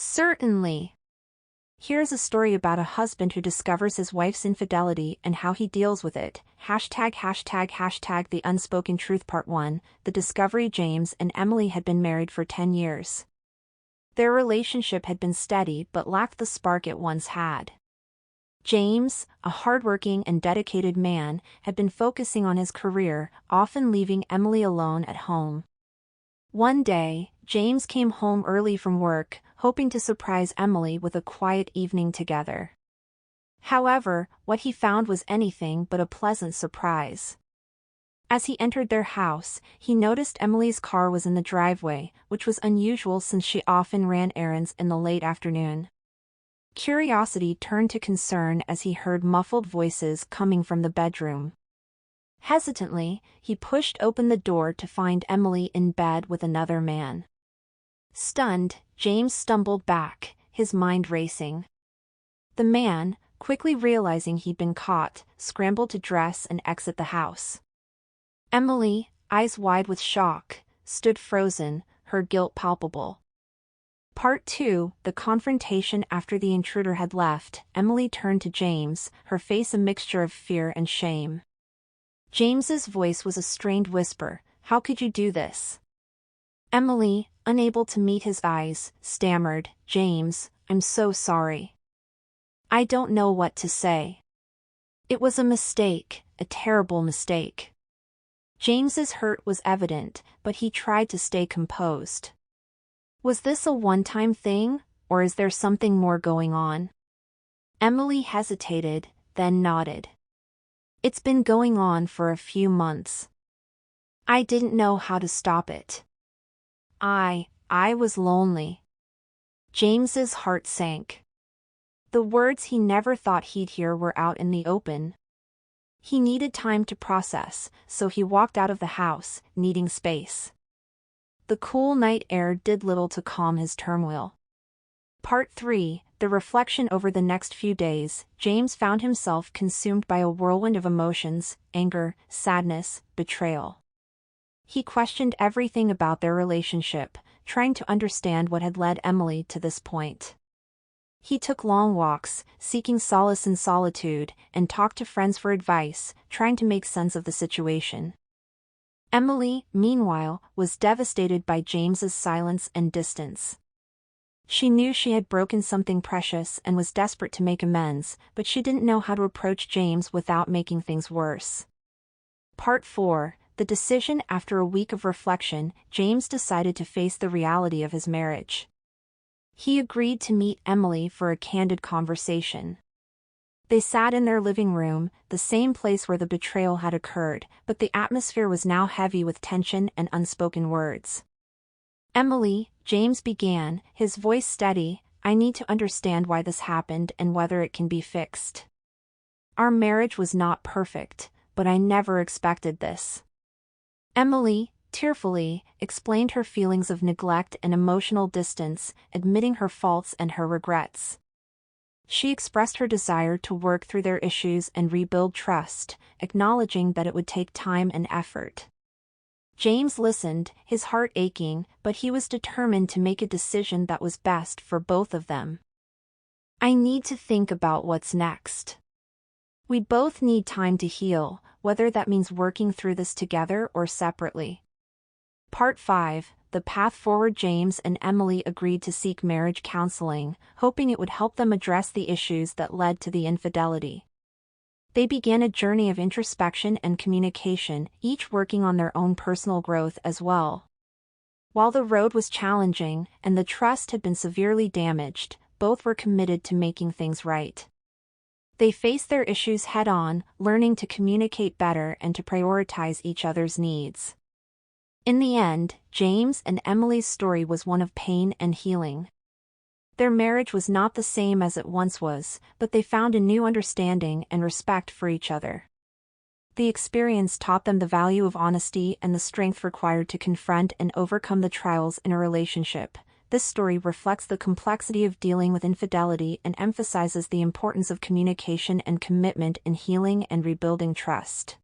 Certainly. Here's a story about a husband who discovers his wife's infidelity and how he deals with it. ###The Unspoken Truth Part 1. The discovery. James and Emily had been married for 10 years. Their relationship had been steady but lacked the spark it once had. James, a hardworking and dedicated man, had been focusing on his career, often leaving Emily alone at home. One day, James came home early from work, hoping to surprise Emily with a quiet evening together. However, what he found was anything but a pleasant surprise. As he entered their house, he noticed Emily's car was in the driveway, which was unusual since she often ran errands in the late afternoon. Curiosity turned to concern as he heard muffled voices coming from the bedroom. Hesitantly, he pushed open the door to find Emily in bed with another man. Stunned, James stumbled back, his mind racing. The man, quickly realizing he'd been caught, scrambled to dress and exit the house. Emily, eyes wide with shock, stood frozen, her guilt palpable. Part 2. The confrontation. After the intruder had left, Emily turned to James, her face a mixture of fear and shame. James's voice was a strained whisper. "How could you do this?" Emily, unable to meet his eyes, stammered, "James, I'm so sorry. I don't know what to say. It was a mistake, a terrible mistake." James's hurt was evident, but he tried to stay composed. "Was this a one-time thing, or is there something more going on?" Emily hesitated, then nodded. "It's been going on for a few months. I didn't know how to stop it. I was lonely." James's heart sank. The words he never thought he'd hear were out in the open. He needed time to process, so he walked out of the house, needing space. The cool night air did little to calm his turmoil. Part 3. The reflection. Over the next few days, James found himself consumed by a whirlwind of emotions: anger, sadness, betrayal. He questioned everything about their relationship, trying to understand what had led Emily to this point. He took long walks, seeking solace in solitude, and talked to friends for advice, trying to make sense of the situation. Emily, meanwhile, was devastated by James's silence and distance. She knew she had broken something precious and was desperate to make amends, but she didn't know how to approach James without making things worse. Part 4. The decision. After a week of reflection, James decided to face the reality of his marriage. He agreed to meet Emily for a candid conversation. They sat in their living room, the same place where the betrayal had occurred, but the atmosphere was now heavy with tension and unspoken words. "Emily," James began, his voice steady, "I need to understand why this happened and whether it can be fixed. Our marriage was not perfect, but I never expected this." Emily, tearfully, explained her feelings of neglect and emotional distance, admitting her faults and her regrets. She expressed her desire to work through their issues and rebuild trust, acknowledging that it would take time and effort. James listened, his heart aching, but he was determined to make a decision that was best for both of them. "I need to think about what's next. We both need time to heal, whether that means working through this together or separately." Part 5. The path forward. James and Emily agreed to seek marriage counseling, hoping it would help them address the issues that led to the infidelity. They began a journey of introspection and communication, each working on their own personal growth as well. While the road was challenging, and the trust had been severely damaged, both were committed to making things right. They faced their issues head-on, learning to communicate better and to prioritize each other's needs. In the end, James and Emily's story was one of pain and healing. Their marriage was not the same as it once was, but they found a new understanding and respect for each other. The experience taught them the value of honesty and the strength required to confront and overcome the trials in a relationship. This story reflects the complexity of dealing with infidelity and emphasizes the importance of communication and commitment in healing and rebuilding trust.